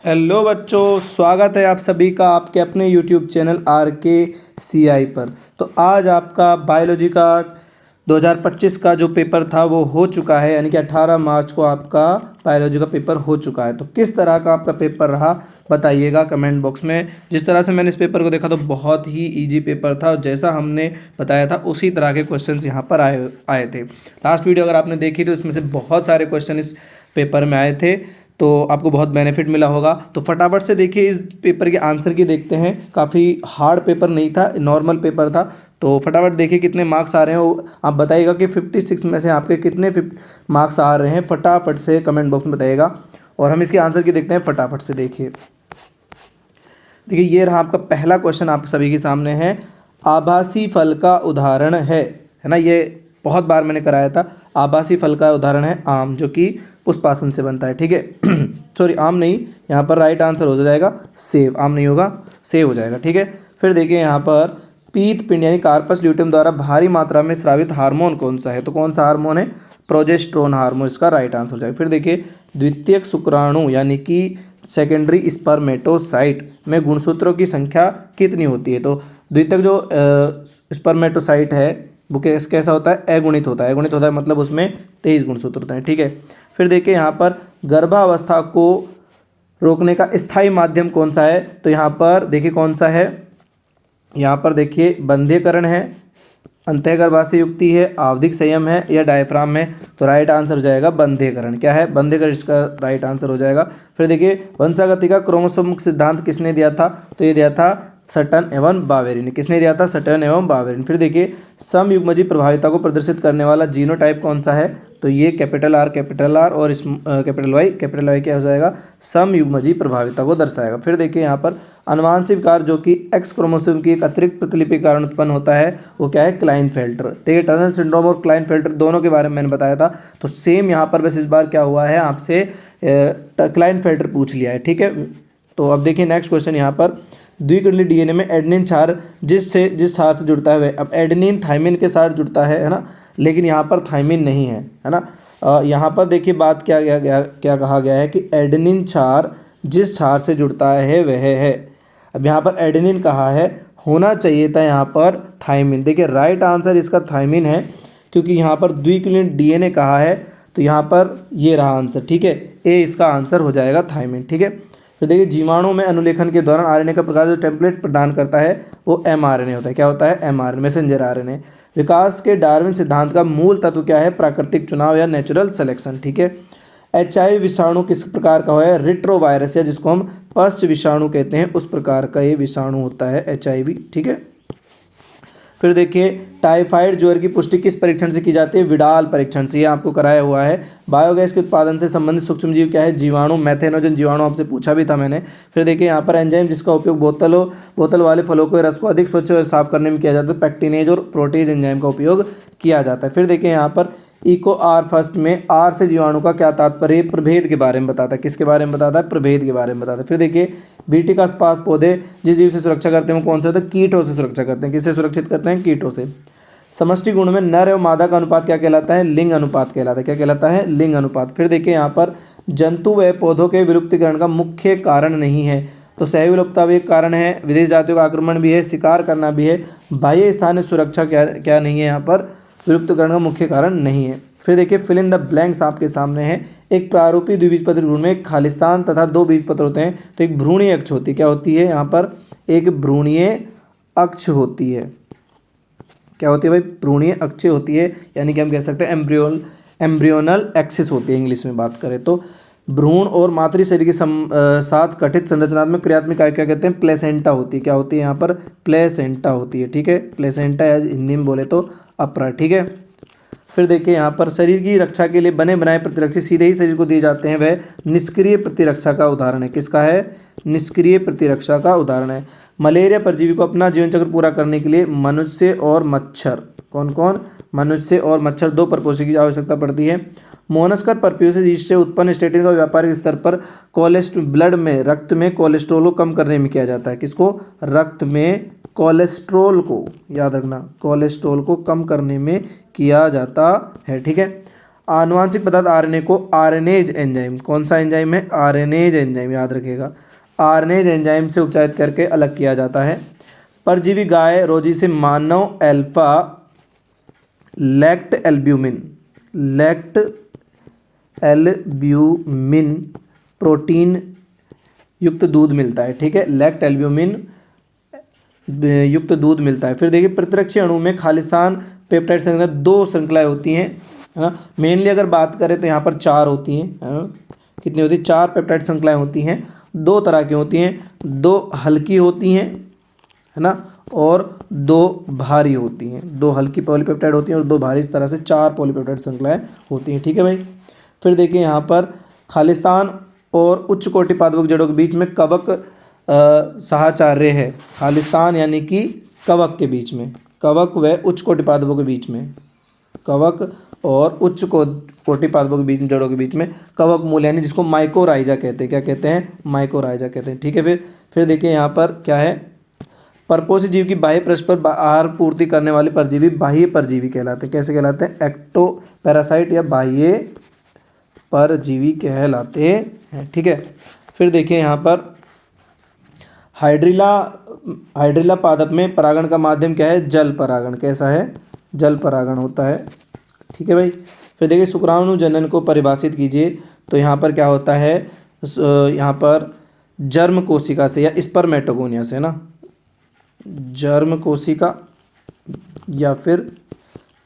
Hello बच्चों, स्वागत है आप सभी का आपके अपने यूट्यूब चैनल आर के सी आई पर। तो आज आपका बायोलॉजी का 2025 का जो पेपर था वो हो चुका है, यानी कि 18 मार्च को आपका बायोलॉजी का पेपर हो चुका है। तो किस तरह का आपका पेपर रहा बताइएगा कमेंट बॉक्स में। जिस तरह से मैंने इस पेपर को देखा तो बहुत ही इजी पेपर था, और जैसा हमने बताया था उसी तरह के क्वेश्चंस यहाँ पर आए आए थे। लास्ट वीडियो अगर आपने देखी तो उसमें से बहुत सारे क्वेश्चन इस पेपर में आए थे, तो आपको बहुत बेनिफिट मिला होगा। तो फटाफट से देखिए इस पेपर के आंसर की देखते हैं। काफ़ी हार्ड पेपर नहीं था, नॉर्मल पेपर था। तो फटाफट देखिए कितने मार्क्स आ रहे हैं, वो आप बताइएगा कि 56 में से आपके कितने मार्क्स आ रहे हैं। फटाफट से कमेंट बॉक्स में बताइएगा, और हम इसके आंसर की देखते हैं। फटाफट से देखिए देखिए ये रहा आपका पहला क्वेश्चन आप सभी के सामने है। आभासी फल का उदाहरण है ना। ये बहुत बार मैंने कराया था। आभासी फल का उदाहरण है आम, जो कि पुष्पासन से बनता है। ठीक है सॉरी, आम नहीं, यहाँ पर राइट आंसर हो जाएगा सेब। आम नहीं होगा, सेब हो जाएगा। ठीक है, फिर देखिए यहाँ पर पीत पिंड यानी कार्पस ल्यूटेम द्वारा भारी मात्रा में स्रावित हार्मोन कौन सा है। तो कौन सा हार्मोन है? प्रोजेस्टेरोन हार्मोन, इसका राइट आंसर हो जाएगा। फिर देखिए द्वितीयक शुक्राणु यानी कि सेकेंडरी स्पर्मेटोसाइट में गुणसूत्रों की संख्या कितनी होती है। तो द्वितीयक जो स्पर्मेटोसाइट है वो कैसा होता है? अगुणित होता है। अगुणित होता है मतलब उसमें 23 गुणसूत्र होते हैं। ठीक है, फिर देखिए यहाँ पर गर्भावस्था को रोकने का स्थायी माध्यम कौन सा है। तो यहाँ पर देखिए कौन सा है, यहाँ पर देखिए बंध्यकरण है, अंतःगर्भाशय युक्ति है, आवधिक संयम है, या डायफ्राम है। तो राइट आंसर हो जाएगा बंध्यकरण। क्या है? बंध्यकरण, इसका राइट आंसर हो जाएगा। फिर देखिए वंशागति का क्रोमोसोम सिद्धांत किसने दिया था। तो ये दिया था सटन एवं बावेरी ने। किसने दिया था? सटन एवं बावेरी ने। फिर देखिए समयुग्मजीय प्रभाविता को प्रदर्शित करने वाला जीनोटाइप कौन सा है। तो ये कैपिटल आर और कैपिटल वाई क्या हो जाएगा? समयुग्मजीय प्रभाविता को दर्शाएगा। फिर देखिए यहाँ पर अनुवांशिक विकार जो कि एक्स क्रोमोसोम की एक अतिरिक्त प्रतिलिपि के कारण उत्पन्न होता है वो क्या है? क्लाइनफेल्टर। देखिए टनल सिंड्रोम और क्लाइनफेल्टर दोनों के बारे में मैंने बताया था। तो सेम यहाँ पर बस इस बार क्या हुआ है, आपसे क्लाइनफेल्टर पूछ लिया है। ठीक है, तो अब देखिए नेक्स्ट क्वेश्चन यहाँ पर द्विकुंडली डीएनए में एडेनिन क्षार जिस क्षार से जुड़ता है, अब एडेनिन थाइमिन के साथ जुड़ता है ना, लेकिन यहाँ पर थाइमिन नहीं है ना। यहाँ पर देखिए बात क्या कहा गया है कि एडेनिन क्षार जिस क्षार से जुड़ता है वह है। अब यहाँ पर एडेनिन कहा है, होना चाहिए था यहाँ पर थाइमिन। देखिए राइट आंसर इसका थाइमिन है, क्योंकि यहाँ पर द्विकुंडली डीएनए कहा है। तो यहाँ पर ये रहा आंसर। ठीक है, ए इसका आंसर हो जाएगा थाइमिन। ठीक है, तो देखिए जीवाणु में अनुलेखन के दौरान आरएनए का प्रकार जो टेम्पलेट प्रदान करता है वो एमआरएनए होता है। क्या होता है? MRNA, messenger RNA. विकास के डार्विन सिद्धांत का मूल तत्व क्या है? प्राकृतिक चुनाव या नेचुरल सिलेक्शन। ठीक है, एचआईवी विषाणु किस प्रकार का है? रिट्रोवायरस, या जिसको हम पश्च विषाणु कहते हैं, उस प्रकार का ये विषाणु होता है एचआईवी। ठीक है, फिर देखिए टाइफाइड ज्वर की पुष्टि किस परीक्षण से की जाती है? विडाल परीक्षण से। ये आपको कराया हुआ है। बायोगैस के उत्पादन से संबंधित सूक्ष्मजीव क्या है? जीवाणु, मैथेनोजन जीवाणु आपसे पूछा भी था मैंने। फिर देखिए यहाँ पर एंजाइम जिसका उपयोग बोतल वाले फलों को रस को अधिक स्वच्छ और साफ करने में किया जाता है, पैक्टिनेज और प्रोटेज एंजाइम का उपयोग किया जाता है। फिर देखिए यहाँ पर इको आर फर्स्ट में आर से जीवाणु का क्या तात्पर्य? प्रभेद के बारे में बताता है। किसके बारे में बताता है? प्रभेद के बारे में बताता है। फिर देखिए बीटी का पास पौधे जिस जीव से सुरक्षा करते हैं वो कौन से होते हैं? कीटों से सुरक्षा करते हैं। किससे सुरक्षित करते हैं? कीटों से। समष्टि गुण में नर एवं मादा का अनुपात क्या कहलाता है? लिंग अनुपात कहलाता है। क्या कहलाता है? लिंग अनुपात। फिर देखिए यहाँ पर जंतु व पौधों के विलुप्तीकरण का मुख्य कारण नहीं है। तो सह विलुप्तता भी एक कारण है, विदेश जातियों का आक्रमण भी है, शिकार करना भी है, बाह्य स्थानीय सुरक्षा क्या नहीं है, यहाँ पर विलुप्तीकरण का मुख्य कारण नहीं है। फिर देखिए फिल इन द ब्लैंक्स आपके सामने है। एक प्रारूपी द्विबीजपत्र भ्रूण में एक खालिस्तान तथा दो बीजपत्र होते हैं। तो एक भ्रूणीय अक्ष होती है। क्या होती है? यहाँ पर एक भ्रूणीय अक्ष होती है। क्या होती है भाई? भ्रूणीय अक्ष होती है, यानी कि हम कह सकते हैं एम्ब्रियोनल एक्सिस होती है इंग्लिश में बात करें तो। भ्रूण और मातृ शरीर के साथ गठित संरचनात्मक क्रियात्मक इकाई क्या कहते हैं? प्लेसेंटा होती है। क्या होती है? यहाँ पर प्लेसेंटा होती है। ठीक है, प्लेसेंटा या हिंदी में बोले तो अपरा। ठीक है, फिर देखिए यहाँ पर शरीर की रक्षा के लिए बने बनाए प्रतिरक्षी सीधे ही शरीर को दिए जाते हैं, वह निष्क्रिय प्रतिरक्षा का उदाहरण है। किसका है? निष्क्रिय प्रतिरक्षा का उदाहरण है। मलेरिया परजीवी को अपना जीवन चक्र पूरा करने के लिए मनुष्य और मच्छर, कौन कौन? मनुष्य और मच्छर, दो परपोषी की आवश्यकता पड़ती है। मोनस्कर परप्यूसिस से उत्पन्न स्टेटिन का व्यापारिक स्तर पर ब्लड में, रक्त में कोलेस्ट्रॉल को कम करने में किया जाता है। किसको? रक्त में कोलेस्ट्रॉल को, याद रखना, कोलेस्ट्रॉल को कम करने में किया जाता है। ठीक है, आनुवांशिक पदार्थ आरएनए को आरएनएज एंजाइम, कौन सा एंजाइम है, आरएनएज एंजाइम, याद रखिएगा, आरएनएज एंजाइम से उपचारित करके अलग किया जाता है। परजीवी गाय रोजी से मानव अल्फा लैक्ट एल्ब्यूमिन प्रोटीन युक्त दूध मिलता है। ठीक है, लैक्ट एल्ब्यूमिन युक्त दूध मिलता है। फिर देखिए प्रतिरक्षी अणु में खालिस्तान पेप्टाइड श्रृंखला 2 श्रृंखलाएं होती हैं, है ना। मेनली अगर बात करें तो यहाँ पर 4 होती हैं, है ना। कितनी होती है, 4 पेप्टाइड श्रृंखलाएं होती हैं। 2 तरह की होती हैं, 2 हल्की होती हैं, है ना, और 2 भारी होती हैं। 2 हल्की पॉलीपेप्टाइड होती हैं और 2 भारी, इस तरह से 4 पॉलीपेप्टाइड श्रृंखलाएं होती हैं। ठीक है भाई। फिर देखिए यहाँ पर खालिस्तान और उच्च कोटि पादप जड़ों के बीच में कवक साहचर्य है। खालिस्तान यानी कि कवक के बीच में, कवक व उच्च कोटि पादपों के बीच में, कवक और उच्च कोटि पादपों के बीच में, जड़ों के बीच में कवक मूल यानी जिसको माइकोराइजा कहते हैं। क्या कहते हैं, माइकोराइजा कहते हैं। ठीक है। फिर देखिए यहाँ पर क्या है, परपोषी जीव की बाह्य पृष्ठ पर आहार पूर्ति करने वाले परजीवी बाह्य परजीवी कहलाते हैं। कैसे कहलाते हैं, एक्टो पैरासाइट या बाह्य परजीवी कहलाते हैं। ठीक है। फिर देखिए यहाँ पर हाइड्रिला पादप में परागण का माध्यम क्या है, जल परागण। कैसा है, जल परागण होता है। ठीक है भाई। फिर देखिए शुक्राणु जनन को परिभाषित कीजिए। तो यहाँ पर क्या होता है, यहाँ पर जर्म कोशिका से या स्पर्मेटोगोनिया से, ना, जर्म कोशिका या फिर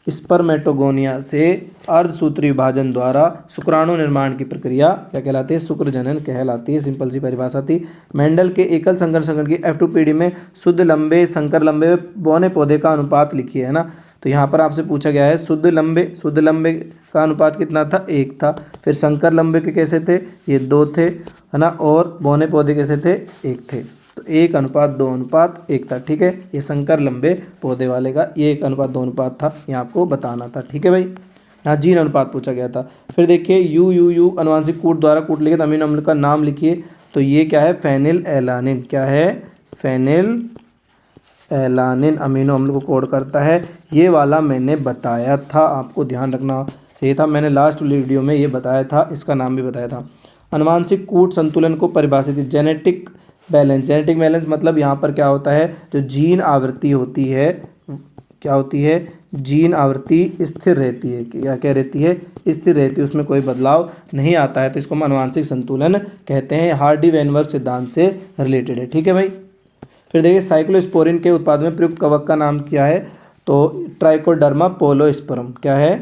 स्पर्मेटोगोनिया से अर्धसूत्री विभाजन द्वारा शुक्राणु निर्माण की प्रक्रिया क्या कहलाती है, शुक्र जनन कहलाती है। सिंपल सी परिभाषा थी। मेंडल के एकल संकरण की F2 पीढ़ी में शुद्ध लंबे, संकर लंबे बौने पौधे का अनुपात लिखिए, है ना। तो यहाँ पर आपसे पूछा गया है शुद्ध लंबे का अनुपात कितना था, 1 था। फिर संकर लंबे के कैसे थे, ये 2 थे, है ना, और बौने पौधे कैसे थे, 1 थे। तो 1:2:1 था। ठीक है, ये संकर लंबे पौधे वाले का ये 1:2 था, ये आपको बताना था। ठीक है भाई। यहाँ जीन अनुपात पूछा गया था। फिर देखिए यू अनुवांशिक कूट द्वारा कूट लिखित अमीनो अम्ल का नाम लिखिए। तो ये क्या है, फेनिल एलानिन। क्या है, फेनिल एलानिन अमीनो अम्ल को कोड करता है। ये वाला मैंने बताया था, आपको ध्यान रखना चाहिए था, मैंने लास्ट वीडियो में ये बताया था, इसका नाम भी बताया था। अनुवांशिक कूट संतुलन को परिभाषित, जेनेटिक बैलेंस मतलब यहाँ पर क्या होता है, जो जीन आवृत्ति होती है, क्या होती है, जीन आवृत्ति स्थिर रहती है। क्या रहती है, स्थिर रहती है, उसमें कोई बदलाव नहीं आता है। तो इसको हम अनुवांशिक संतुलन कहते हैं। हार्डी वेनबर्ग सिद्धांत से रिलेटेड है। ठीक है भाई। फिर देखिए साइक्लोस्पोरिन के उत्पादन में प्रयुक्त कवक का नाम क्या है, तो ट्राइकोडर्मा पोलोस्पोरम। क्या है,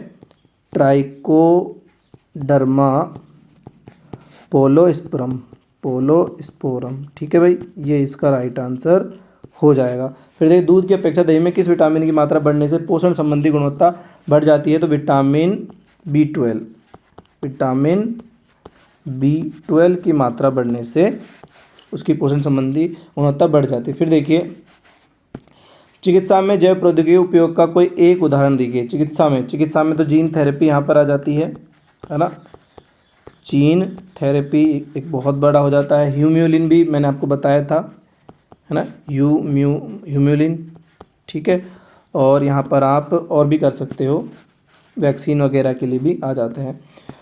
ट्राइकोडर्मा पोलोस्पोरम। ठीक है भाई, ये इसका राइट आंसर हो जाएगा। फिर देखिए दूध की अपेक्षा दही में किस विटामिन की मात्रा बढ़ने से पोषण संबंधी गुणवत्ता बढ़ जाती है, तो विटामिन B12 की मात्रा बढ़ने से उसकी पोषण संबंधी गुणवत्ता बढ़ जाती है। फिर देखिए चिकित्सा में जैव प्रौद्योगिकी उपयोग का कोई एक उदाहरण दीजिए। चिकित्सा में तो जीन थेरेपी यहाँ पर आ जाती है ना। जीन थेरेपी एक बहुत बड़ा हो जाता है। ह्यूम्यूलिन भी मैंने आपको बताया था, है ना, ह्यूम्यूलिन। ठीक है, और यहाँ पर आप और भी कर सकते हो, वैक्सीन वगैरह के लिए भी आ जाते हैं।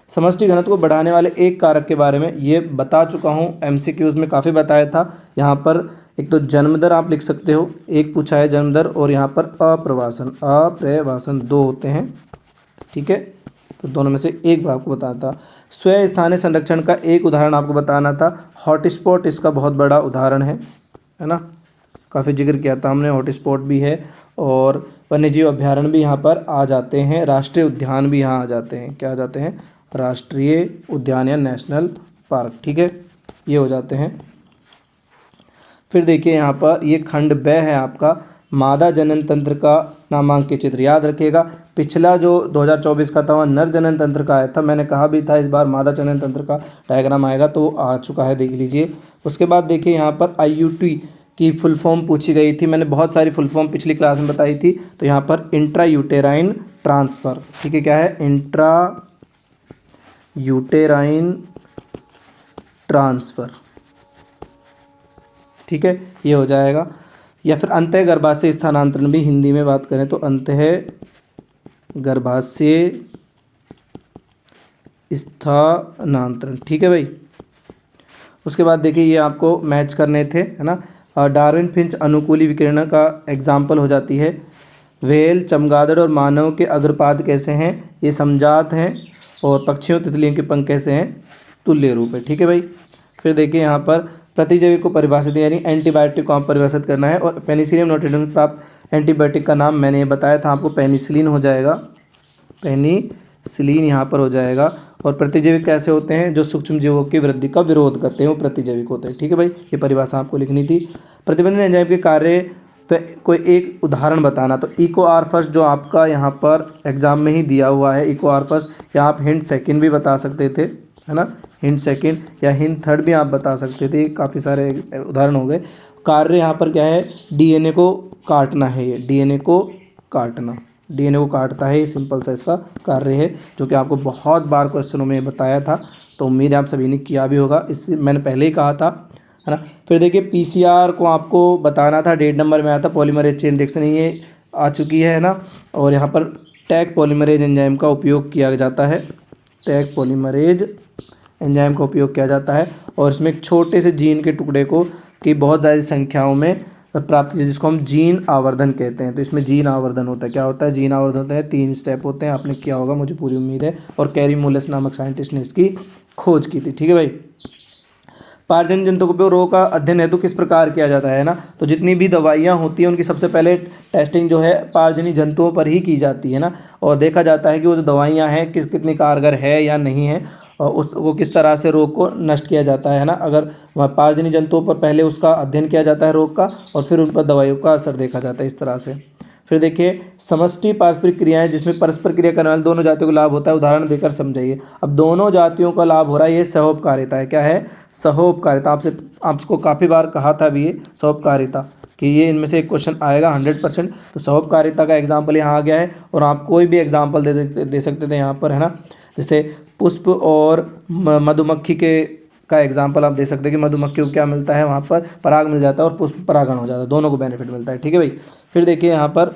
समष्टि घनत्व को बढ़ाने वाले एक कारक के बारे में ये बता चुका हूँ, MCQs में काफ़ी बताया था। यहाँ पर एक तो जन्म दर आप लिख सकते हो, एक पूछा है जन्म दर, और यहाँ पर अप्रवासन 2 होते हैं। ठीक है, तो दोनों में से एक बार आपको बताना था। स्व स्थानीय संरक्षण का एक उदाहरण आपको बताना था। हॉटस्पॉट इसका बहुत बड़ा उदाहरण है ना, काफ़ी जिक्र किया था हमने। हॉटस्पॉट भी है और वन्यजीव अभ्यारण्य भी यहाँ पर आ जाते हैं, राष्ट्रीय उद्यान भी यहाँ आ जाते हैं। क्या आ जाते हैं, राष्ट्रीय उद्यान या नेशनल पार्क। ठीक है, ये हो जाते हैं। फिर देखिए यहाँ पर ये खंड ब है आपका, मादा जनन तंत्र का नामांकित चित्र। याद रखिएगा पिछला जो 2024 का था वह नर जनन तंत्र का आया था, मैंने कहा भी था इस बार मादा जनन तंत्र का डायग्राम आएगा, तो आ चुका है, देख लीजिए। उसके बाद देखिए यहाँ पर IUT की फुल फॉर्म पूछी गई थी, मैंने बहुत सारी फुल फॉर्म पिछली क्लास में बताई थी। तो यहाँ पर इंट्रा यूटेराइन ट्रांसफ़र। ठीक है, क्या है, इंट्रा यूटेराइन ट्रांसफ़र। ठीक है, ये हो जाएगा। या फिर अंतः गर्भाशय स्थानांतरण भी हिंदी में बात करें तो अंतः गर्भाशय स्थानांतरण। ठीक है भाई। उसके बाद देखिए ये आपको मैच करने थे, है ना। डार्विन फिंच अनुकूली विकिरण का एग्जाम्पल हो जाती है। व्हेल, चमगादड़ और मानव के अग्रपाद कैसे हैं, ये समजात हैं। और पक्षियों तितलियों के पंख कैसे हैं, तुल्य रूप है। ठीक है भाई। फिर देखिए यहाँ पर प्रतिजैविक को परिभाषित यानी एंटीबायोटिक को आप परिभाषित करना है। और पेनिसिलियम नोटेडम में प्राप्त एंटीबायोटिक का नाम मैंने बताया था आपको, पेनिसिलिन हो जाएगा, पेनिसिलिन यहाँ पर हो जाएगा। और प्रतिजैविक कैसे होते हैं, जो सूक्ष्म जीवों की वृद्धि का विरोध करते हैं वो प्रतिजैविक होते हैं। ठीक है भाई, ये परिभाषा आपको लिखनी थी। प्रतिबंधित एंजाइम के कार्य पे कोई एक उदाहरण बताना, तो इको आर फर्स्ट जो आपका यहाँ पर एग्जाम में ही दिया हुआ है, इको आर फर्स्ट, या आप हिंट सेकंड भी बता सकते थे, है ना। हिंट सेकंड या हिंट थर्ड भी आप बता सकते थे, काफ़ी सारे उदाहरण हो गए। कार्य यहाँ पर क्या है, डीएनए को काटना है, ये डीएनए को काटना, डीएनए को काटता है, ये सिंपल सा इसका कार्य है, जो कि आपको बहुत बार क्वेश्चनों में बताया था। तो उम्मीद है आप सभी ने किया भी होगा, इससे मैंने पहले ही कहा था, है ना। फिर देखिए पीसीआर को आपको बताना था, डेढ़ नंबर में आया था, पॉलीमरेज चेन रिएक्शन, ये आ चुकी है ना। और यहाँ पर टैग पॉलीमरेज एंजाइम का उपयोग किया जाता है, टैग पॉलीमरेज एंजाइम का उपयोग किया जाता है। और इसमें एक छोटे से जीन के टुकड़े को की बहुत ज़्यादा संख्याओं में प्राप्त की, जिसको हम जीन आवर्धन कहते हैं। तो इसमें जीन आवर्धन होता है, क्या होता है, जीन आवर्धन होता है, 3 स्टेप होते हैं, आपने किया होगा मुझे पूरी उम्मीद है। और कैरी मूलस नामक साइंटिस्ट ने इसकी खोज की थी। ठीक है भाई। पारजन्य जंतुओं के रोग का अध्ययन हेतु किस प्रकार किया जाता है ना, तो जितनी भी दवाइयाँ होती हैं उनकी सबसे पहले टेस्टिंग जो है पारजन्य जंतुओं पर ही की जाती है ना। और देखा जाता है कि वो जो दवाइयाँ हैं कितनी कारगर है या नहीं है, और उसको किस तरह से रोग को नष्ट किया जाता है ना। अगर वहाँ पारजन्य जंतुओं पर पहले उसका अध्ययन किया जाता है रोग का, और फिर उन पर दवाइयों का असर देखा जाता है, इस तरह से। फिर देखिए समष्टि पारस्परिक क्रियाएं, जिसमें परस्पर क्रिया करने वाले दोनों जातियों को लाभ होता है, उदाहरण देकर समझाइए। अब दोनों जातियों का लाभ हो रहा है, ये सहोपकारिता है। क्या है, सहोपकारिता। आपको काफ़ी बार कहा था भी ये सहोपकारिता, कि ये इनमें से एक क्वेश्चन आएगा 100%। तो सहोपकारिता का एग्जाम्पल यहाँ आ गया है, और आप कोई भी एग्जाम्पल दे सकते थे यहाँ पर, है ना। जैसे पुष्प और मधुमक्खी का एग्जाम्पल आप दे सकते हैं कि मधुमक्खी को क्या मिलता है, वहाँ पर पराग मिल जाता है और पुष्प परागण हो जाता है, दोनों को बेनिफिट मिलता है। ठीक है भाई। फिर देखिए यहाँ पर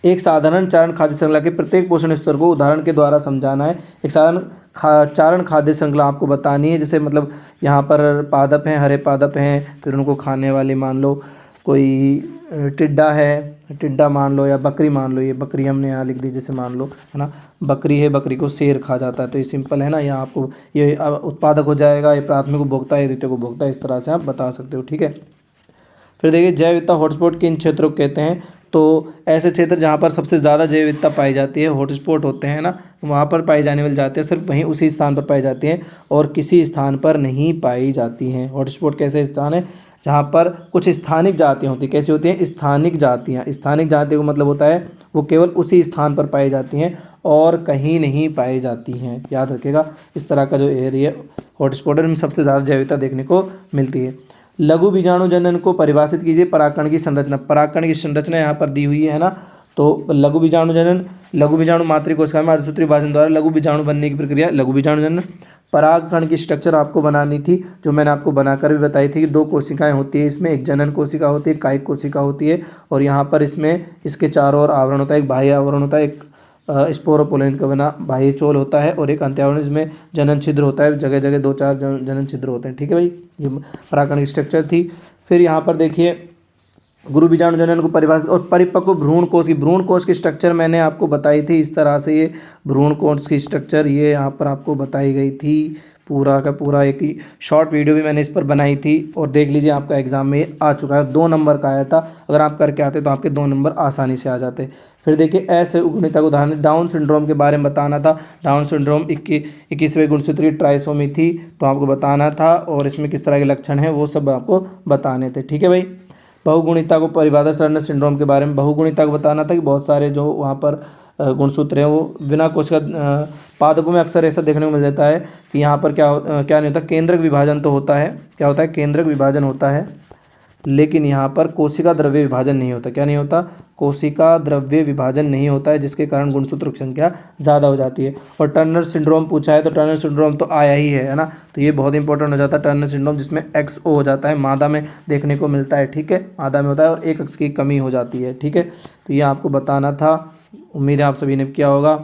एक साधारण चारण खाद्य श्रृंखला के प्रत्येक पोषण स्तर को उदाहरण के द्वारा समझाना है। एक साधारण चारण खाद्य श्रृंखला आपको बतानी है, जैसे मतलब यहाँ पर पादप हैं, हरे पादप हैं, फिर उनको खाने वाले मान लो कोई टिड्डा है, टिड्डा मान लो, या बकरी मान लो, ये बकरी हमने यहाँ लिख दी जैसे मान लो, है ना। बकरी है, बकरी को शेर खा जाता है, तो ये सिंपल है ना। यहाँ आपको ये उत्पादक हो जाएगा, ये प्राथमिक उपभोक्ता है, द्वितीयक उपभोक्ता, इस तरह से आप बता सकते हो। ठीक है। फिर देखिए जैव विविधता हॉटस्पॉट किन क्षेत्रों को कहते हैं, तो ऐसे क्षेत्र जहाँ पर सबसे ज़्यादा जैव विविधता पाई जाती है, हॉटस्पॉट होते हैं ना, वहाँ पर पाई जाने वाली जाती है, सिर्फ वहीं उसी स्थान पर पाई जाती हैं, और किसी स्थान पर नहीं पाई जाती हैं। हॉटस्पॉट कैसे स्थान है, जहाँ पर कुछ स्थानिक जातियाँ होती हैं। कैसी होती हैं, स्थानिक जातियाँ। स्थानिक जातियों का मतलब होता है वो केवल उसी स्थान पर पाई जाती हैं और कहीं नहीं पाई जाती हैं, याद रखिएगा। इस तरह का जो एरिया हॉटस्पॉट में सबसे ज़्यादा जैव विविधता देखने को मिलती है। लघु बीजाणु जनन को परिभाषित कीजिए। परागकण की संरचना, परागकण की संरचना यहाँ पर दी हुई है ना। तो लघु बीजाणु जनन, लघु बीजाणु मातृ कोशिका में अर्धसूत्रीय विभाजन द्वारा लघु बीजाणु बनने की प्रक्रिया लघु बीजाणु जनन। परागकण की स्ट्रक्चर आपको बनानी थी, जो मैंने आपको बनाकर भी बताई थी कि 2 कोशिकाएं होती है इसमें, एक जनन कोशिका होती है, कायिक कोशिका होती है, और यहाँ पर इसमें इसके चारों ओर आवरण होता है, एक बाह्य आवरण होता है, एक स्पोरोपोलिन का बना बाह्य चोल होता है, और एक अंत्यावरण जिसमें जनन छिद्र होता है, जगह जगह 2-4 जनन छिद्र होते हैं। ठीक है भाई, ये परागकण की स्ट्रक्चर थी। फिर यहाँ पर देखिए गुरु बीजाणु जनन को परिभाषित और परिपक्व भ्रूण कोश की स्ट्रक्चर मैंने आपको बताई थी, इस तरह से ये भ्रूण कोश की स्ट्रक्चर ये यहाँ पर आपको बताई गई थी। पूरा का पूरा एक ही शॉर्ट वीडियो भी मैंने इस पर बनाई थी, और देख लीजिए आपका एग्जाम में आ चुका है, 2 नंबर का आया था। अगर आप करके आते तो आपके 2 नंबर आसानी से आ जाते। फिर देखिए ऐसे गुणित उदाहरण, डाउन सिंड्रोम के बारे में बताना था। डाउन सिंड्रोम 21वें गुणसूत्रीय ट्राइसोमी थी, तो आपको बताना था, और इसमें किस तरह के लक्षण हैं वो सब आपको बताने थे। ठीक है भाई। बहुगुणिता को परिभाषित टर्नर सिंड्रोम के बारे में, बहुगुणिता को बताना था कि बहुत सारे जो वहाँ पर गुणसूत्र हैं वो बिना कोशिका पादपों में अक्सर ऐसा देखने को मिल जाता है कि यहाँ पर क्या नहीं होता, केंद्रक विभाजन तो होता है, क्या होता है, केंद्रक विभाजन होता है, लेकिन यहाँ पर कोशिका द्रव्य विभाजन नहीं होता। क्या नहीं होता, कोशिका द्रव्य विभाजन नहीं होता है, जिसके कारण गुणसूत्रों की संख्या ज़्यादा हो जाती है। और टर्नर सिंड्रोम पूछा है, तो टर्नर सिंड्रोम तो आया ही है ना, तो ये बहुत इंपॉर्टेंट हो जाता है टर्नर सिंड्रोम, जिसमें XO हो जाता है, मादा में देखने को मिलता है। ठीक है, मादा में होता है, और एक अक्ष की कमी हो जाती है। ठीक है, तो ये आपको बताना था, उम्मीद है आप सभी ने किया होगा।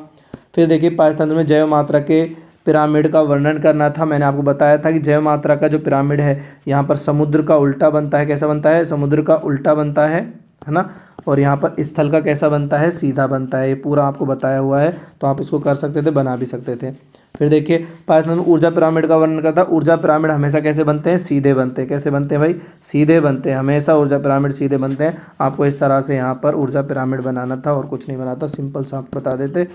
फिर देखिए पाचतंत्र में जैव मात्रा के पिरामिड का वर्णन करना था। मैंने आपको बताया था कि जैव मात्रा का जो पिरामिड है यहाँ पर समुद्र का उल्टा बनता है। कैसा बनता है? समुद्र का उल्टा बनता है ना। और यहाँ पर स्थल का कैसा बनता है? सीधा बनता है। ये पूरा आपको बताया हुआ है, तो आप इसको कर सकते थे, बना भी सकते थे। फिर देखिए पाचतंत्र में ऊर्जा पिरामिड का वर्णन करता है। ऊर्जा पिरामिड हमेशा कैसे बनते हैं? सीधे बनते हैं। कैसे बनते हैं भाई? सीधे बनते हैं। हमेशा ऊर्जा पिरामिड सीधे बनते हैं। आपको इस तरह से यहाँ पर ऊर्जा पिरामिड बनाना था और कुछ नहीं बनाना था, सिंपल सा आपको बता देते।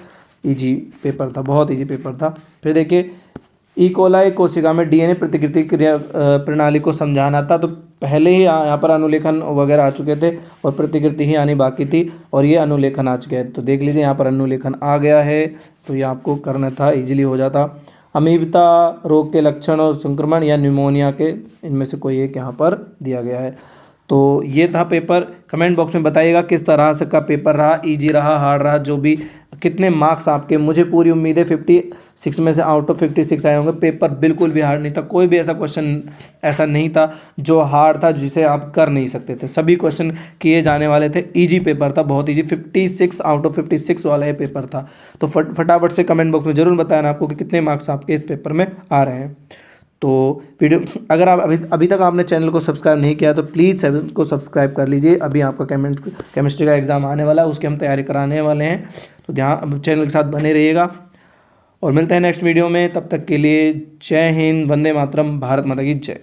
इजी पेपर था, बहुत इजी पेपर था। फिर देखिए ई कोलाई कोशिका में डीएनए प्रतिकृति क्रिया प्रणाली को समझाना था। तो पहले ही यहाँ पर अनुलेखन वगैरह आ चुके थे और प्रतिकृति ही आनी बाकी थी, और ये अनुलेखन आ चुके हैं। तो देख लीजिए यहाँ पर अनुलेखन आ गया है, तो ये आपको करना था, इजीली हो जाता। अमीबता रोग के लक्षण और संक्रमण या न्यूमोनिया के, इनमें से कोई एक यहाँ पर दिया गया है। तो ये था पेपर। कमेंट बॉक्स में बताइएगा किस तरह से का पेपर रहा, इजी रहा, हार्ड रहा, जो भी कितने मार्क्स आपके। मुझे पूरी उम्मीद है 56 में से आउट ऑफ 56 आए होंगे। पेपर बिल्कुल भी हार्ड नहीं था, कोई भी ऐसा क्वेश्चन ऐसा नहीं था जो हार्ड था जिसे आप कर नहीं सकते थे। सभी क्वेश्चन किए जाने वाले थे। इजी पेपर था, बहुत इजी। 56 आउट ऑफ 56 वाला ये पेपर था। तो फटाफट से कमेंट बॉक्स में ज़रूर बताना आपको कि कितने मार्क्स आपके इस पेपर में आ रहे हैं। तो वीडियो, अगर आप अभी तक आपने चैनल को सब्सक्राइब नहीं किया तो प्लीज़ चैनल को सब्सक्राइब कर लीजिए। अभी आपका केमिस्ट्री का एग्ज़ाम आने वाला है, उसकी हम तैयारी कराने वाले हैं, तो ध्यान चैनल के साथ बने रहिएगा। और मिलते हैं नेक्स्ट वीडियो में, तब तक के लिए जय हिंद, वंदे मातरम, भारत माता की जय।